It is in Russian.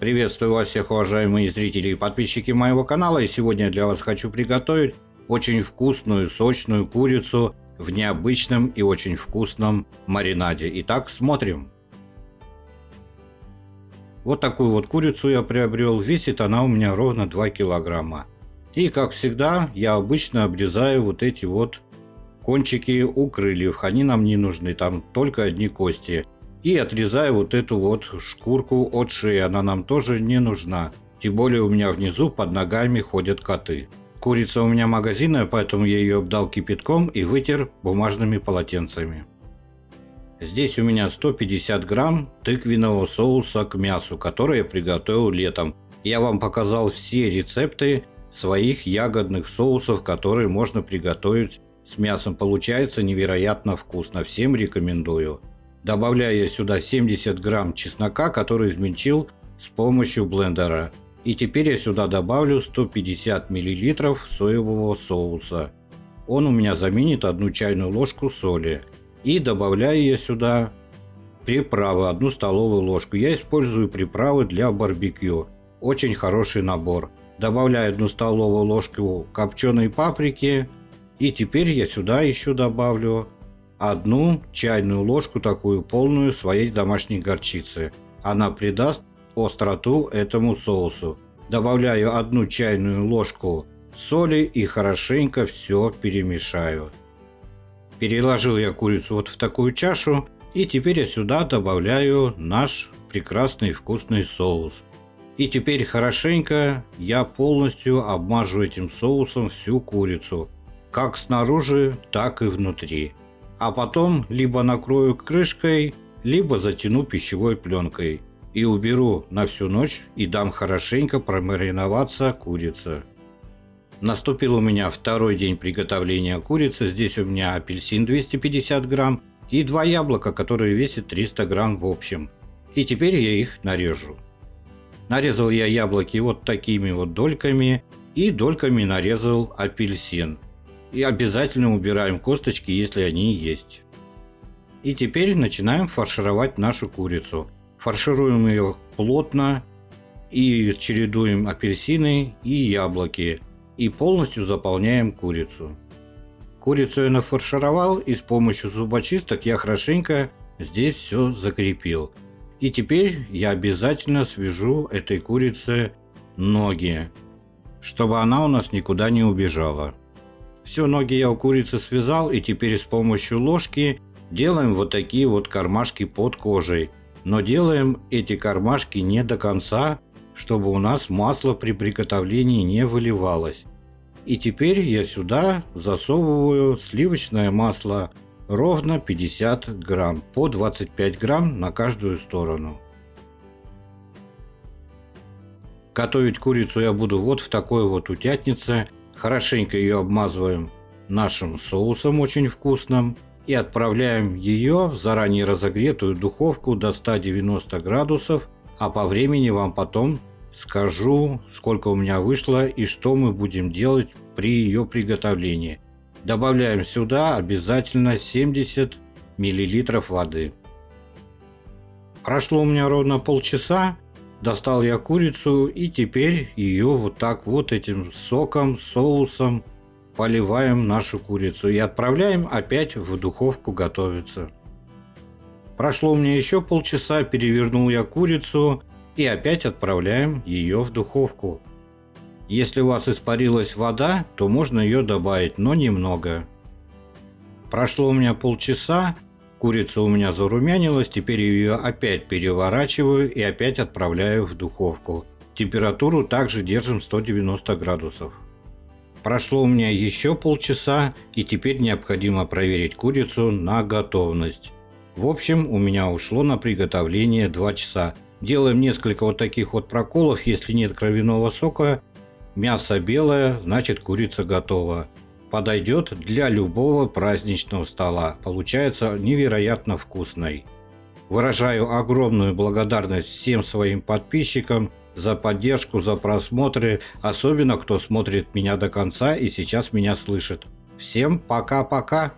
Приветствую вас всех, уважаемые зрители и подписчики моего канала. И сегодня я для вас хочу приготовить очень вкусную, сочную курицу в необычном и очень вкусном маринаде. Итак, смотрим. Вот такую вот курицу я приобрел. Весит она у меня ровно 2 килограмма. И как всегда, я обычно обрезаю вот эти вот кончики у крыльев. Они нам не нужны, там только одни кости. И отрезаю вот эту вот шкурку от шеи, она нам тоже не нужна. Тем более у меня внизу под ногами ходят коты. Курица у меня магазинная, поэтому я ее обдал кипятком и вытер бумажными полотенцами. Здесь у меня 150 грамм тыквенного соуса к мясу, который я приготовил летом. Я вам показал все рецепты своих ягодных соусов, которые можно приготовить с мясом. Получается невероятно вкусно. Всем рекомендую. Добавляю я сюда 70 грамм чеснока, который измельчил с помощью блендера. И теперь я сюда добавлю 150 миллилитров соевого соуса. Он у меня заменит 1 чайную ложку соли. И добавляю я сюда приправы, 1 столовую ложку. Я использую приправы для барбекю. Очень хороший набор. Добавляю 1 столовую ложку копченой паприки. И теперь я сюда еще добавлю 1 чайную ложку такую полную своей домашней горчицы. Она придаст остроту этому соусу. Добавляю 1 чайную ложку соли и хорошенько все перемешаю. Переложил я курицу вот в такую чашу. И теперь я сюда добавляю наш прекрасный вкусный соус. И теперь хорошенько я полностью обмажу этим соусом всю курицу. Как снаружи, так и внутри. А потом либо накрою крышкой, либо затяну пищевой пленкой. И уберу на всю ночь и дам хорошенько промариноваться курице. Наступил у меня второй день приготовления курицы. Здесь у меня апельсин 250 грамм и 2 яблока, которые весят 300 грамм в общем. И теперь я их нарежу. Нарезал я яблоки вот такими вот дольками и дольками нарезал апельсин. И обязательно убираем косточки, если они есть. И теперь начинаем фаршировать нашу курицу. Фаршируем ее плотно и чередуем апельсины и яблоки. И полностью заполняем курицу. Курицу я нафаршировал, и с помощью зубочисток я хорошенько здесь все закрепил. И теперь я обязательно свяжу этой курице ноги, чтобы она у нас никуда не убежала. Все, ноги я у курицы связал, и теперь с помощью ложки делаем вот такие вот кармашки под кожей. Но делаем эти кармашки не до конца, чтобы у нас масло при приготовлении не выливалось. И теперь я сюда засовываю сливочное масло ровно 50 грамм, по 25 грамм на каждую сторону. Готовить курицу я буду вот в такой вот утятнице. Хорошенько ее обмазываем нашим соусом очень вкусным и отправляем ее в заранее разогретую духовку до 190 градусов, а по времени вам потом скажу, сколько у меня вышло и что мы будем делать при ее приготовлении. Добавляем сюда обязательно 70 миллилитров воды. Прошло у меня ровно полчаса. Достал я курицу, и теперь ее вот так вот этим соком, соусом поливаем нашу курицу и отправляем опять в духовку готовиться. Прошло у меня еще полчаса, перевернул я курицу и опять отправляем ее в духовку. Если у вас испарилась вода, то можно ее добавить, но немного. Прошло у меня полчаса. Курица у меня зарумянилась, теперь ее опять переворачиваю и опять отправляю в духовку. Температуру также держим 190 градусов. Прошло у меня еще полчаса, и теперь необходимо проверить курицу на готовность. В общем, у меня ушло на приготовление 2 часа. Делаем несколько вот таких вот проколов, если нет кровяного сока. Мясо белое, значит курица готова. Подойдет для любого праздничного стола. Получается невероятно вкусной. Выражаю огромную благодарность всем своим подписчикам за поддержку, за просмотры, особенно кто смотрит меня до конца и сейчас меня слышит. Всем пока-пока!